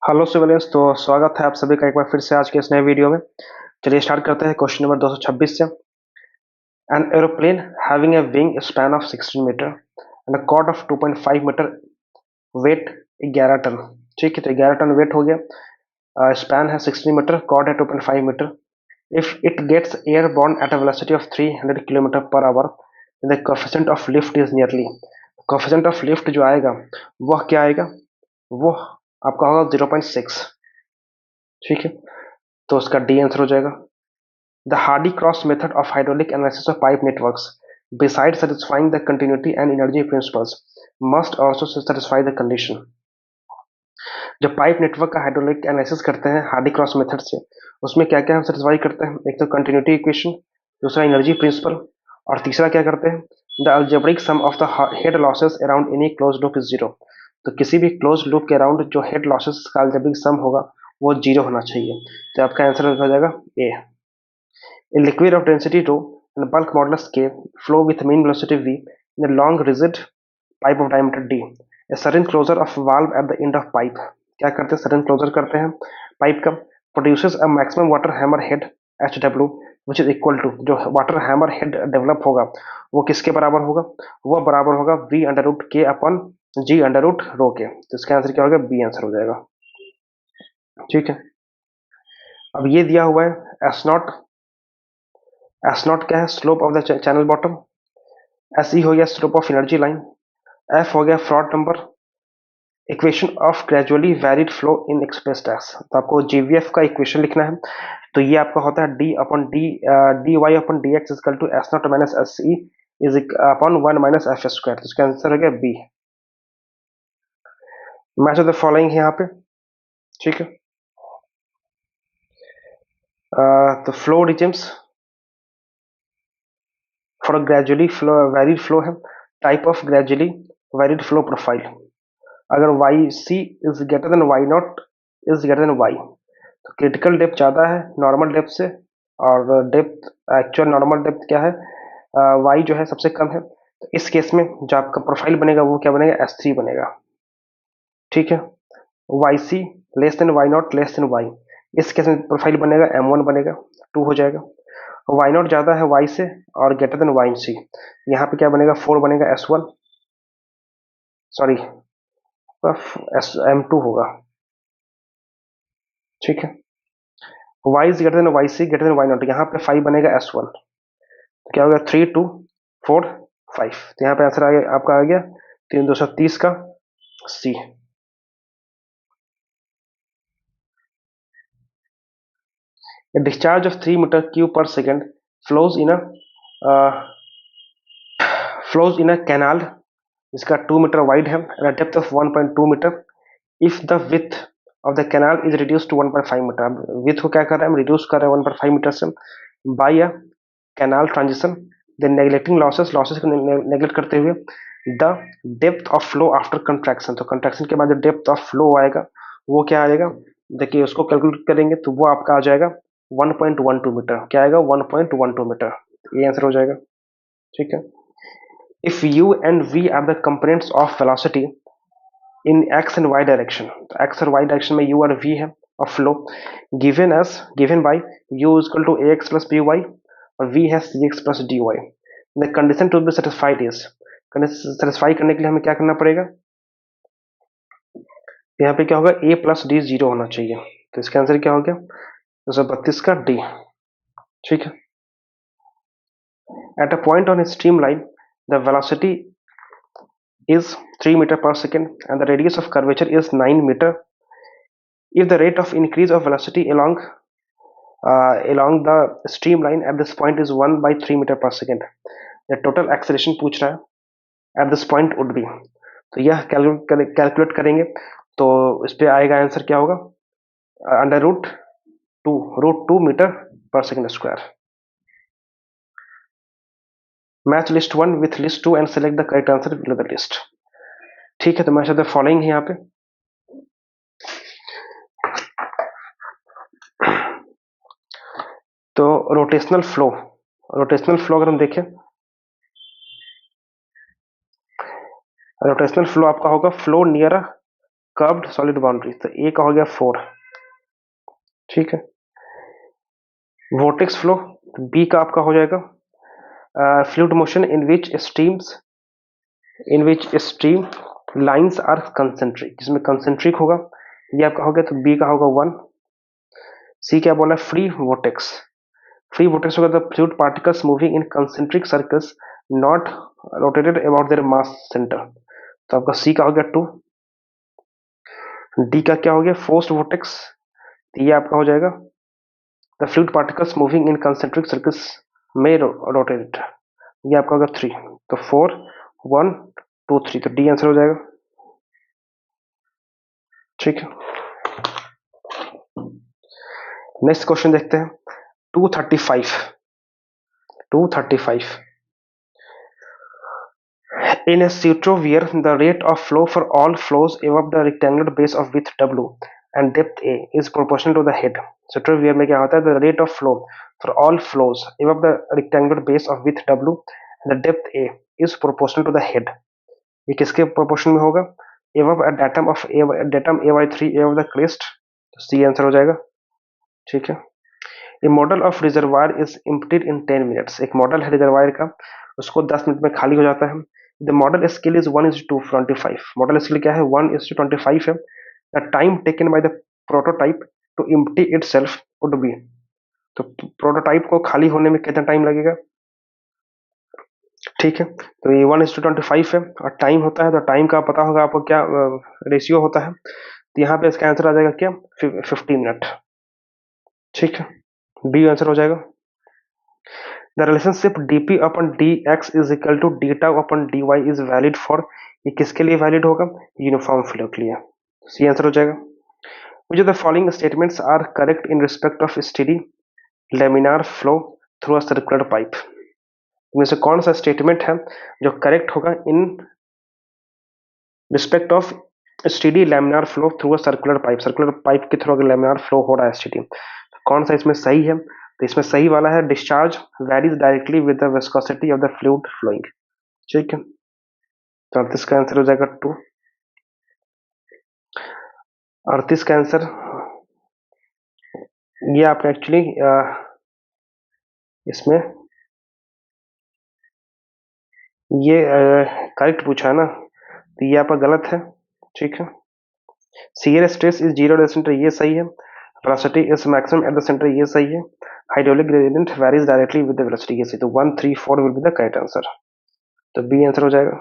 Hello civilians. तो स्वागत है आप सभी का एक बार फिर से आज के इस नए वीडियो में। चलिए स्टार्ट करते हैं क्वेश्चन नंबर 226 से। An aeroplane having a wing span of 16 metre and a chord of 2.5 metre, weight 11 ton. ठीक है, तो 11 टन वेट हो गया। स्पैन है 16 मीटर, कॉर्ड है 2.5 metre. If it gets airborne at a velocity of 300 kilometre per hour, the coefficient of lift is nearly. Coefficient of lift जो आएगा वह क्या आएगा, वो आपका होगा 0.6। ठीक है, तो उसका डी आंसर हो जाएगा। The Hardy-Cross method of hydraulic analysis of pipe networks, besides satisfying the continuity and energy principles, must also satisfy the condition। जब पाइप नेटवर्क का हाइड्रोलिक एनालिसिस करते हैं हार्डी क्रॉस मेथड से, उसमें क्या क्या हम सेटिस्फाई करते हैं? एक तो कंटिन्यूटी इक्वेशन, दूसरा एनर्जी प्रिंसिपल, और तीसरा क्या करते हैं? The algebraic sum of the head losses around any close loop is zero. तो किसी भी क्लोज लूप के अराउंड जो हेड लॉसेस का अलजेब्रिक सम होगा वो जीरो होना चाहिए। तो आपका आंसर हो जाएगा ए। A liquid of density rho and bulk modulus k flow with mean velocity v in a long rigid pipe of diameter d. A sudden closure of valve at the end of pipe, क्या करते हैं? Sudden closure करते हैं pipe का। Produces a maximum water hammer head H W which is equal to, जो water hammer head develop होगा वो किसके बराबर होगा? वो बराबर होगा v अंडर रूट के अपन g अंडर रूट रो के। तो इसका आंसर क्या होगा? बी आंसर हो जाएगा। ठीक है, अब ये दिया हुआ है एस नॉट। एस नॉट क्या है? Slope of the channel bottom. S E हो गया slope of energy line. F हो गया fraud number. Equation of gradually varied flow in expressed S, तो आपको जीवीएफ का इक्वेशन लिखना है। तो ये आपका होता है D upon D, D Y upon D X is equal to S nought minus S E is upon 1 minus F square. तो इसका आंसर हो गया B. Match of the following है यहाँ पे। ठीक है, तो flow regimes for gradually flow varied flow है। Type of gradually varied flow profile, अगर Y C is greater than Y nought is greater than Y, तो क्रिटिकल डेप्थ ज़्यादा है नॉर्मल डेप्थ से, और डेप्थ एक्चुअल नॉर्मल डेप्थ क्या है? Y जो है सबसे कम है। तो इस केस में जो आपका प्रोफाइल बनेगा वो क्या बनेगा? S3 बनेगा। ठीक है, Y C less than Y naught less than Y, इस केस में प्रोफाइल बनेगा M1 बनेगा, 2 हो जाएगा। वाई नॉट ज़्यादा है वाई से और ग्रेटर देन वाई सी, यहाँ पे क्या बनेगा? 4 बनेगा S1, सॉरी M2 होगा। ठीक है, Y is greater than Y C greater than Y naught, यहाँ पे 5 बनेगा S1। तो क्या होगा? 3 2 4 5। तो यहाँ पे आंसर आ गया आपका, आ गया 3230 का सी। A discharge of 3 meter cube per second flows in a uh, flows in a canal जिसका 2 मीटर वाइड है and a depth of 1.2 मीटर if the width of the canal is reduced to 1.5 metre. अब width को क्या कर रहे हैं हम? रिड्यूस कर रहे हैं 1.5 मीटर से by a canal transition, then neglecting losses को नेगलेक्ट करते हुए the depth of flow after contraction। तो कंट्रैक्शन के बाद जो डेप्थ ऑफ फ्लो आएगा वो क्या आएगा? देखिए उसको कैलकुलेट करेंगे तो वो आपका आ जाएगा 1.12 मीटर। क्या आएगा? 1.12 मीटर। ये आंसर हो जाएगा। ठीक है, if u and v are the components of velocity in x and y direction, तो x और y डायरेक्शन में u और v है of flow, given by u equal to ax plus by और v है cx plus dy। The condition to be satisfied is, satisfy करने के लिए हमें क्या करना पड़ेगा? यहाँ पे क्या होगा? a प्लस डी 0 होना चाहिए। तो इसका आंसर क्या हो गया? 232 का डी। ठीक है, at a point on a streamline the velocity is 3 meter per second and the radius of curvature is 9 meter. If the rate of increase of velocity along the streamline at this point is 1 by 3 meter per second, the total acceleration पूछ रहा है at this point would be। तो यह calculate करेंगे तो इस पे आएगा आंसर क्या होगा? अंडर रूट टू मीटर पर second square. Match list 1 with list 2 and select the correct answer below the list. ठीक है, तो मैच ऑफ द फॉलोइंग है यहाँ पे। तो रोटेशनल फ्लो अगर हम देखें, रोटेशनल फ्लो आपका होगा flow near a curved solid boundary, तो ए का हो गया 4, ठीक है। वोर्टेक्स फ्लो, बी का आपका हो जाएगा fluid motion in which streamlines are concentric, जिसमें कंसेंट्रिक होगा, ये आपका हो गया, तो बी का होगा 1। सी क्या बोला, फ्री वोर्टेक्स, फ्री वोर्टेक्स होगा the fluid particles moving in concentric circles not rotated about their mass centre, तो आपका सी का हो गया 2। डी का क्या हो गया, फोर्स्ड वोर्टेक्स, तो ये आपका हो जाएगा the fluid particles moving in concentric circles में रोटेटेड, ये आपका होगा 3, तो 4 1 2 3, तो डी आंसर हो जाएगा, ठीक है। नेक्स्ट क्वेश्चन देखते हैं 235। In a pseudosphere, the rate of flow for all flows above the rectangular base of width W and depth A is proportional to the head. Pseudosphere में क्या होता है, the rate of flow for all flows above the rectangular base of width W and the depth A is proportional to the head. ये किसके proportion में होगा, above a datum A by 3 above the crest, तो C answer हो जाएगा, ठीक है। A model of reservoir is emptied in 10 minutes. एक मॉडल है रिजर्वायर का, उसको 10 मिनट में खाली हो जाता है। The model scale is 1:25. Model scale क्या है, 1:25 है। The time taken by the prototype to empty itself would be, तो प्रोटोटाइप को खाली होने में कितना टाइम लगेगा, ठीक है। तो ये 1:25 है और टाइम होता है, तो टाइम का पता होगा आपको क्या रेशियो होता है, तो यहाँ पे इसका आंसर आ जाएगा क्या, 50 मिनट, ठीक है। बी आंसर हो जाएगा। The relationship dp upon dx is equal to d tau upon dy is valid for, ये किसके लिए वैलिड होगा, यूनिफॉर्म फ्लो के लिए, सी आंसर हो जाएगा। Which of the following statements are correct in respect of steady laminar flow through a circular pipe, इनमें से कौन सा स्टेटमेंट है जो करेक्ट होगा in respect of steady laminar flow through a circular pipe के थ्रू अगर लेमिनार फ्लो हो रहा है स्टेडी, तो कौन सा इसमें सही है, तो इसमें सही वाला है discharge varies directly with the viscosity of the fluid flowing, ठीक है। तो 38 का आंसर हो जाएगा 2। 38 का आंसर ये आपने एक्चुअली इसमें ये करेक्ट पूछा है ना, तो ये आपका गलत है, ठीक है। Shear stress is 0 at the centre, ये सही है। Velocity is maximum at the centre, ये सही है। Hydraulic gradient varies directly with the velocity, ये सही, तो 1 3 4 will be the correct answer, तो बी आंसर हो जाएगा,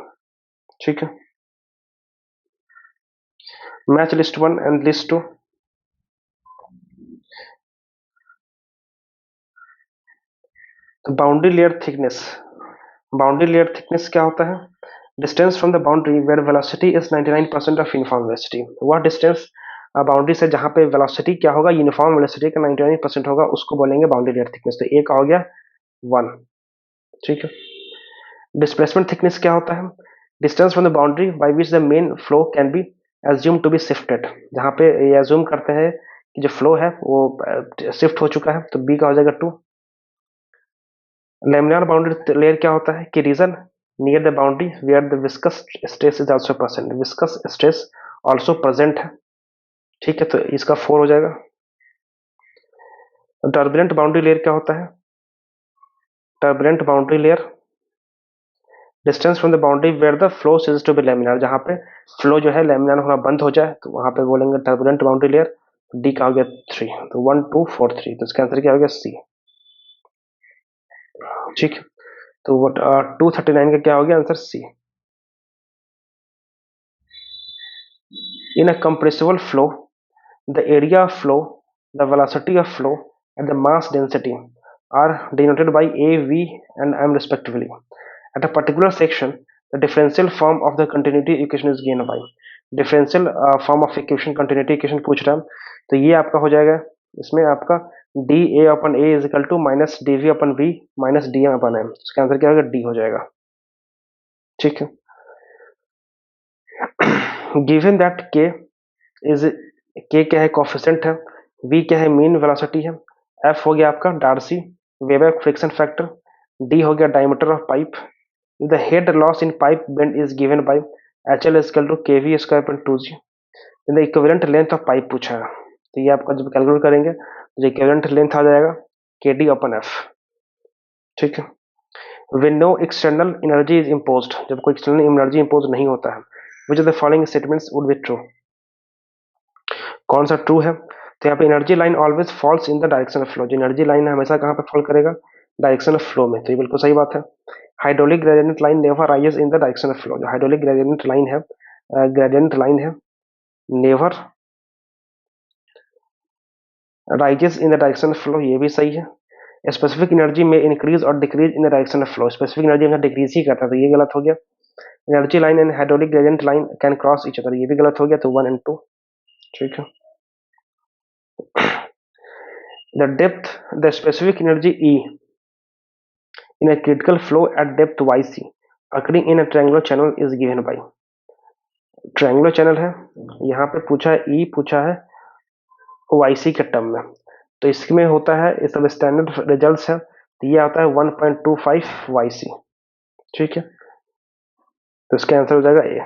ठीक है। Match list 1 and list 2। तो बाउंड्री लेयर थिकनेस क्या होता है, distance from the boundary where velocity is 99% of uniform velocity, वह डिस्टेंस बाउंड्री से जहां पे वेलोसिटी क्या होगा, यूनिफॉर्म वेलोसिटी का 99% होगा, उसको बोलेंगे बाउंड्री लेयर थिकनेस, तो ए का हो गया 1, ठीक है। डिस्प्लेसमेंट थिकनेस क्या होता है, distance from the boundary by which the main flow can be assume to be shifted, जहां पे ये एज्यूम करते हैं कि जो फ्लो है वो शिफ्ट हो चुका है, तो बी का हो जाएगा 2। लेमिनार बाउंड्री लेयर क्या होता है कि region near the boundary where the viscous stress is also present, viscous stress also present है, ठीक है, तो इसका 4 हो जाएगा। टर्बुलेंट बाउंड्री लेयर क्या होता है, turbulent boundary layer distance from the boundary where the flow ceases to be laminar, जहां पे फ्लो जो है लेमिनार होना बंद हो जाए, तो वहां पे बोलेंगे टर्बुलेंट बाउंड्री लेयर, डी का हो गया 3, तो 1 2 4 3, तो इसका आंसर क्या हो गया सी, ठीक। तो 239 का क्या हो गया answer C. In a compressible flow, the area of flow, the velocity of flow, and the mass density are denoted by A, V, and M respectively. At a particular section, the differential form of the continuity equation is given by. differential form of equation continuity equation पूछ रहा है, तो ये आपका हो जाएगा इसमें आपका D A upon A is equal to minus D V upon V minus D M upon M, इसका आंसर क्या होगा डी हो जाएगा, ठीक है। गिवन दैट के इज के क्या है कोफिशिएंट है, वी क्या है मीन वेलोसिटी है, एफ हो गया आपका Darcy Weber friction factor, D हो गया diameter of pipe, the head loss in pipe bend is given by H L is equal to K V square upon 2g, the equivalent length of pipe पूछा है, तो ये आपका जब calculate करेंगे तो इक्विवेलेंट लेंथ आ जाएगा KD/F। ठीक है। When no external energy is imposed, जब कोई एक्सटर्नल एनर्जी इम्पोज नहीं होता है, which of the following statements would be true? कौन सा ट्रू है? तो यहाँ पे energy line always falls in the direction of flow, जो एनर्जी लाइन है हमेशा कहाँ पे फॉल करेगा? डायरेक्शन ऑफ फ्लो में, तो ये बिल्कुल सही बात है। Hydraulic gradient line never rises in the direction of flow, जो हाइड्रोलिक ग्रेडियंट लाइन है never rises in the direction of flow, ये भी सही है। स्पेसिफिक एनर्जी में इंक्रीज और decrease in the direction of flow, specific energy में decrease ही करता है, तो ये गलत हो गया। Energy line and hydraulic gradient line can cross each other, ये भी गलत हो गया, तो 1 and 2। ठीक है। The depth the specific energy E in a critical flow at depth yc occurring in a triangular channel is given by, triangular channel है, यहाँ पे पूछा है E, पूछा है yc के टर्म में, तो इसमें होता है, ये सब स्टैंडर्ड रिजल्ट्स है, तो ये आता है 1.25 yc। ठीक है, तो इसका आंसर हो जाएगा ए।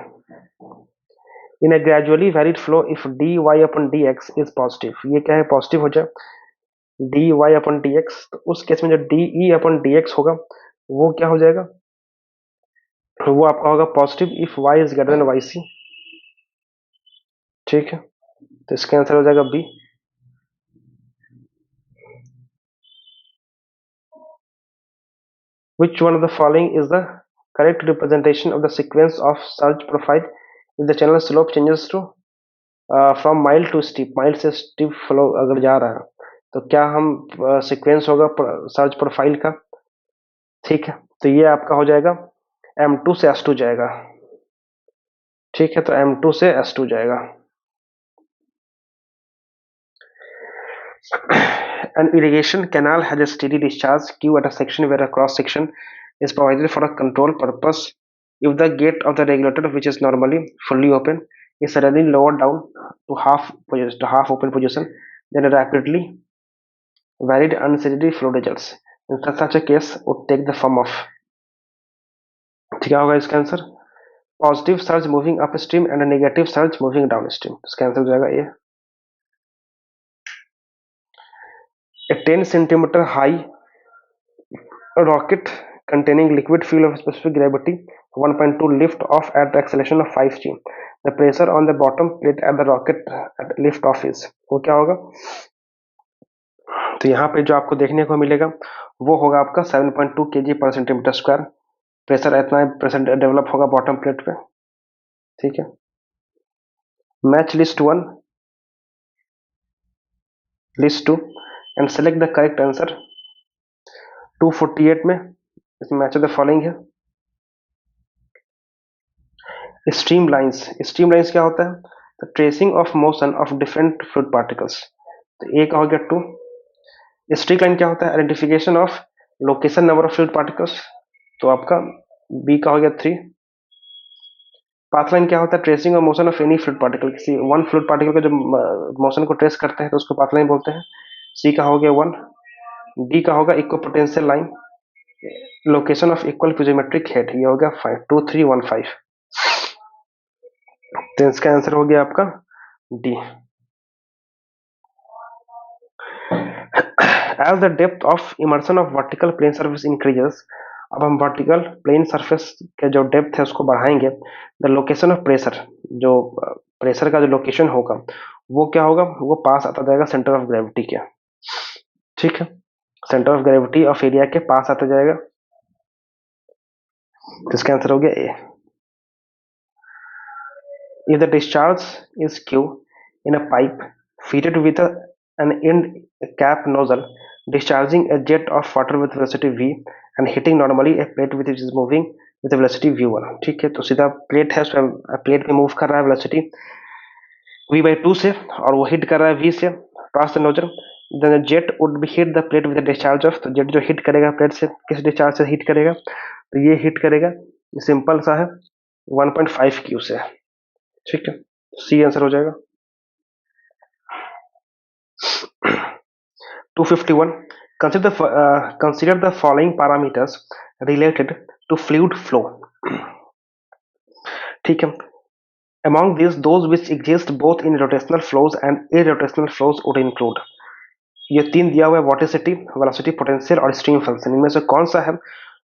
इन a gradually varied flow if dy/dx is positive, ये क्या है? पॉजिटिव हो जाए dy/dx, तो उस केस में जो de/dx होगा वो क्या हो जाएगा? वो आपका होगा positive if y is greater then yc। ठीक है, तो इसका आंसर हो जाएगा B. Which one of the following is the correct representation of the sequence of surge profile if the channel slope changes to from mild to steep, mild से steep flow अगर जा रहा है तो क्या हम सीक्वेंस होगा सर्ज प्रोफाइल का? ठीक है, तो ये आपका हो जाएगा M2 से S2 जाएगा। ठीक है, तो M2 से S2 जाएगा। An irrigation canal has a steady discharge Q at a section where a cross section is provided for a control purpose. If the gate of the regulator, which is normally fully open, is suddenly lowered down to half open position, then a rapidly varied unsteady flow results. In such a case, would take the form of, ठीक होगा इसका answer? Positive surge moving up stream and negative surge moving down stream, इसका answer हो जाएगा ए। A 10 centimeter high rocket containing liquid fuel of specific gravity 1.2 lift off at the acceleration of 5g. The pressure on the bottom plate at the rocket at lift off is, वो क्या होगा? तो यहाँ पे जो आपको देखने को मिलेगा वो होगा आपका 7.2 kg पर सेंटीमीटर स्क्वायर। प्रेशर इतना प्रेशर डेवलप होगा बॉटम प्लेट पे। ठीक है, match list 1 list 2 and select the correct answer. 248 में इसमें मैच ऑफ द फॉलोइंग है। स्ट्रीम लाइंस क्या होता है? तो tracing of motion of different fluid particles, तो ए का हो गया 2। स्ट्रीक लाइन क्या होता है? Identification of location number of fluid particles, तो आपका बी का हो गया 3। पाथ लाइन क्या होता है? ट्रेसिंग और motion of any fluid particle, किसी वन फ्लूइड पार्टिकल का जब मोशन को ट्रेस करते हैं तो उसको पाथ लाइन बोलते हैं। सी का हो गया 1। डी का होगा equal potential line, location of equal piezometric head, ये हो गया 5 2 3 1 5, तो इसका आंसर हो गया आपका D. As the depth of immersion of vertical plane surface increases, अब हम वर्टिकल प्लेन सरफेस के जो डेप्थ है उसको बढ़ाएंगे, द लोकेशन ऑफ प्रेशर, जो प्रेशर का जो लोकेशन होगा वो क्या होगा? वो पास आता जाएगा सेंटर ऑफ ग्रेविटी के। ठीक है, centre of gravity of area के पास आता जाएगा, तो इसका आंसर हो गया ए। If the discharge is Q in a pipe fitted with an end cap nozzle discharging a jet of water with velocity v and hitting normally a plate which is moving with a velocity v1, ठीक है, तो सीधा plate है, उसमें plate में move कर रहा है वेलोसिटी v/2 से और वो हिट कर रहा है v से pass the nozzle, then jet would be hit the plate with discharge of, तो जेट जो हिट करेगा प्लेट से किस डिस्चार्ज से हिट करेगा? तो ये हिट करेगा, सिंपल सा है, 1.5 Q से। ठीक है, सी आंसर हो जाएगा। 251 consider the following parameters related to fluid flow। ठीक है, among these those which exist both in rotational flows and irrotational flows would include। ये तीन दिया हुआ है, वॉटिसिटी, वेलोसिटी, पोटेंशियल और स्ट्रीम फंक्शन। इनमें से कौन सा है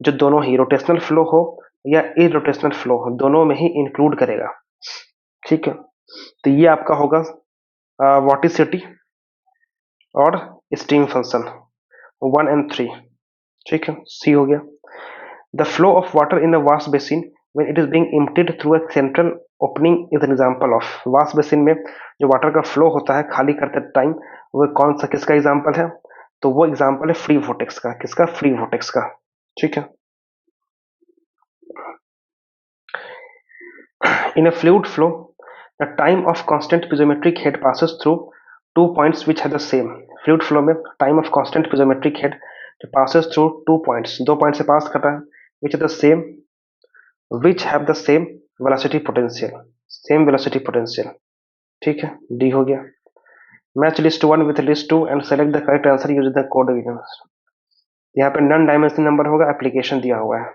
जो दोनों ही रोटेशनल फ्लो हो या इरोटेशनल फ्लो हो, दोनों में ही इंक्लूड करेगा। ठीक है, तो ये आपका होगा वॉटिसिटी और स्ट्रीम फंक्शन 1 and 3। ठीक है, सी हो गया। The flow of water in a vast basin when it is being emptied through a central opening is an example of. Vast basin में जो वाटर का फ्लो होता है खाली करते टाइम, वो कौन सा किसका एग्जांपल है? तो वो एग्जांपल है फ्री वोर्टेक्स का। किसका? फ्री वोर्टेक्स का। ठीक है। In a fluid flow, the time of constant piezometric head passes through two points which have the same। fluid flow में time of constant piezometric head passes through two points, दो point से पास कर रहा है, which are the same, which have the same velocity potential, same velocity potential। ठीक है, D हो गया। Match list one with list two and select the correct answer using the code. यहाँ पे नॉन डायमेंशनल नंबर होगा, application दिया हुआ है।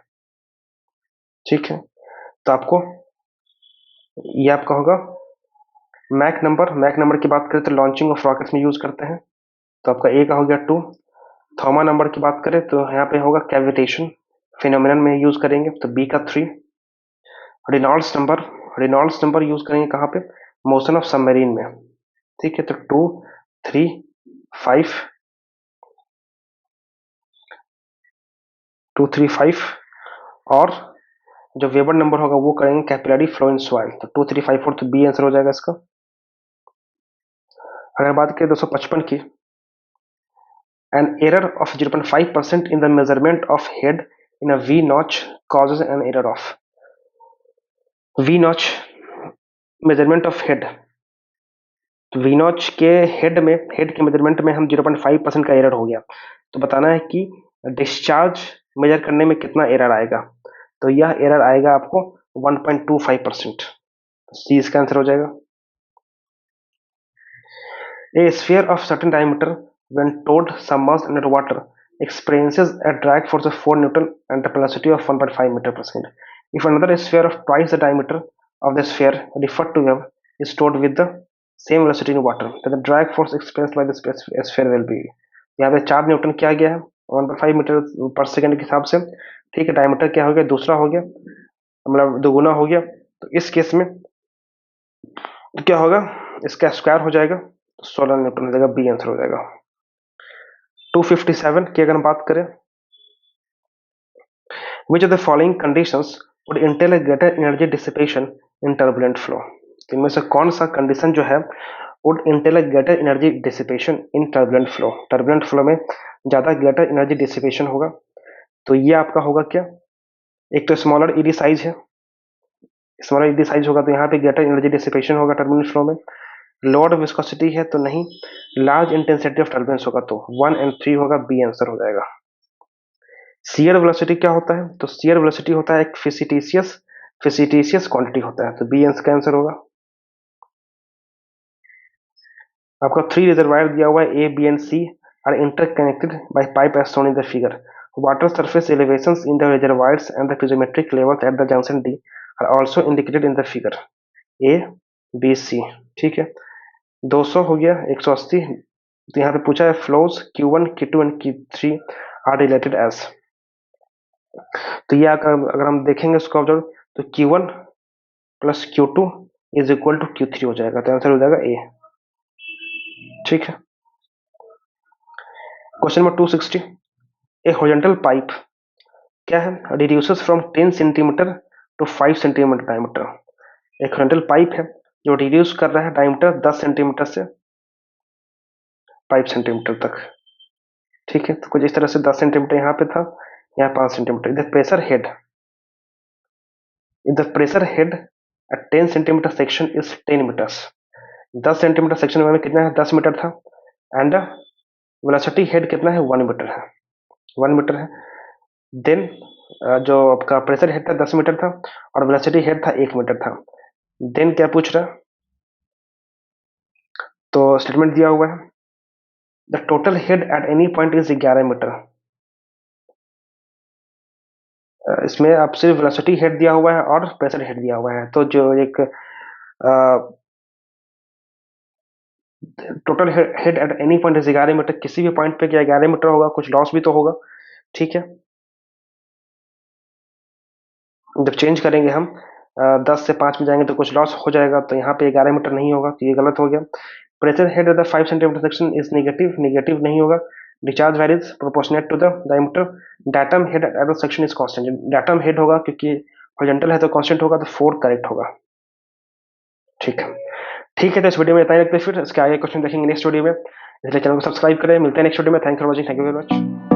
ठीक है, तो आपको ये आपका होगा मैक नंबर। मैक नंबर की बात करें तो लॉन्चिंग ऑफ रॉकेट्स में यूज करते हैं, तो आपका ए का हो गया 2। थॉमा नंबर की बात करें तो यहाँ पे होगा कैविटेशन फिनोमिनन में यूज करेंगे, तो बी का 3। Reynolds number, Reynolds number use करेंगे कहाँ पे? मोशन ऑफ सबमरीन में। ठीक है, तो 2, 3, 5, 2, 3, 5 और जो वेबर नंबर होगा वो करेंगे कैपिलरी फ्लो इन सॉइल, तो 2, 3, 5, 4, तो बी आंसर हो जाएगा इसका। अगर बात करें 255 की, an error of 0.5% in the measurement of head in a V notch causes an error of V notch measurement of head। तो V notch के हेड में, हेड के मेजरमेंट में हम 0.5% का एरर हो गया, तो बताना है कि डिस्चार्ज मेजर करने में कितना एरर आएगा, तो यह एरर आएगा आपको 1.25%। सी इसका आंसर हो जाएगा। A sphere of certain diameter when towed submerged under water experiences a drag force of 4 Newton and a velocity of 1.5 meter per second। If another sphere of twice the diameter of the sphere referred to above is towed with the same velocity in water, then the drag force experienced by the sphere will be। यहाँ पे 4 Newton किया गया है 1.5 metre पर second के हिसाब से। ठीक है, डायमीटर क्या हो गया? दूसरा हो गया, मतलब दोगुना हो गया, तो इस केस में क्या होगा? इसका स्क्वायर हो जाएगा, 16 न्यूटन हो जाएगा, बी आंसर हो जाएगा। 257 की अगर हम बात करें, which of the following conditions would entail a greater energy dissipation in turbulent flow। तो इनमें से कौन सा कंडीशन जो है would entail a greater energy dissipation in turbulent flow। turbulent flow में ज्यादा greater energy dissipation होगा, तो ये आपका होगा क्या? एक तो स्मॉलर ईडी साइज है, स्मॉलर ईडी साइज होगा तो यहाँ पे ग्रेटर एनर्जी डिसिपेशन होगा टर्बुलेंट फ्लो में। लोड विस्कोसिटी है तो नहीं, लार्ज इंटेंसिटी ऑफ टर्बुलेंस होगा, तो 1 and 3 होगा, बी आंसर हो जाएगा। शियर वेलोसिटी क्या होता है? तो शियर वेलोसिटी होता है एक फिसिटिशियस क्वांटिटी होता है, तो बी आंसर का आंसर होगा। आपका 3 रिजर्वायर दिया हुआ है, A B and C are interconnected by pipe as shown in the figure. Water surface elevations in the reservoirs and the piezometric levels at the junction D are also indicated in the figure A, B, C। ठीक है, 200 हो गया, 180, तो यहाँ पे पूछा है flows Q1, Q2 and Q3 are related as. तो ये अगर हम देखेंगे इसको ऑब्जर्व, तो Q1 plus Q2 is equal to Q3 हो जाएगा, तो आंसर हो जाएगा ए। ठीक है, question number 260, a horizontal pipe क्या है? Reduces from 10 centimetre to 5 centimetre diameter. एक हॉरिजॉन्टल पाइप है जो रिड्यूस कर रहा है डायमीटर 10 सेंटीमीटर से 5 सेंटीमीटर तक। ठीक है, तो कुछ इस तरह से 10 सेंटीमीटर यहाँ पे था, यहाँ 5 centimetre. The pressure head, the pressure head at 10 centimetre section is 10 metres. 10 centimetre section में कितना है? 10 मीटर था, एंड वेलोसिटी हेड कितना है? 1 मीटर है, 1 मीटर है। देन जो आपका प्रेशर हेड था 10 मीटर था और वेलोसिटी हेड था 1 मीटर था। देन क्या पूछ रहा है? तो स्टेटमेंट दिया हुआ है, the total head at any point is 11 metre. इसमें आप सिर्फ वेलोसिटी हेड दिया हुआ है और प्रेशर हेड दिया हुआ है, तो जो एक total head at any point is 11 metre, किसी भी पॉइंट पे क्या 11 मीटर होगा, कुछ लॉस भी तो होगा, ठीक है। जब चेंज करेंगे हम 10 से 5 में जाएंगे तो कुछ लॉस हो जाएगा, तो यहाँ पे 11 मीटर नहीं होगा, तो ये गलत हो गया। Pressure head at the 5 centimetre section is negative, negative नहीं होगा। Discharge varies proportionate to the diameter. Datum head at the section is constant, datum head होगा क्योंकि हॉरिजॉन्टल है तो कांस्टेंट होगा, तो 4 करेक्ट होगा, ठीक है। ठीक है, तो इस वीडियो में इतना ही रखते हैं, फिर इसके आगे क्वेश्चन देखेंगे नेक्स्ट वीडियो में, इसलिए चैनल को सब्सक्राइब करें। मिलते हैं नेक्स्ट वीडियो में। Thank you for watching, thank you very much.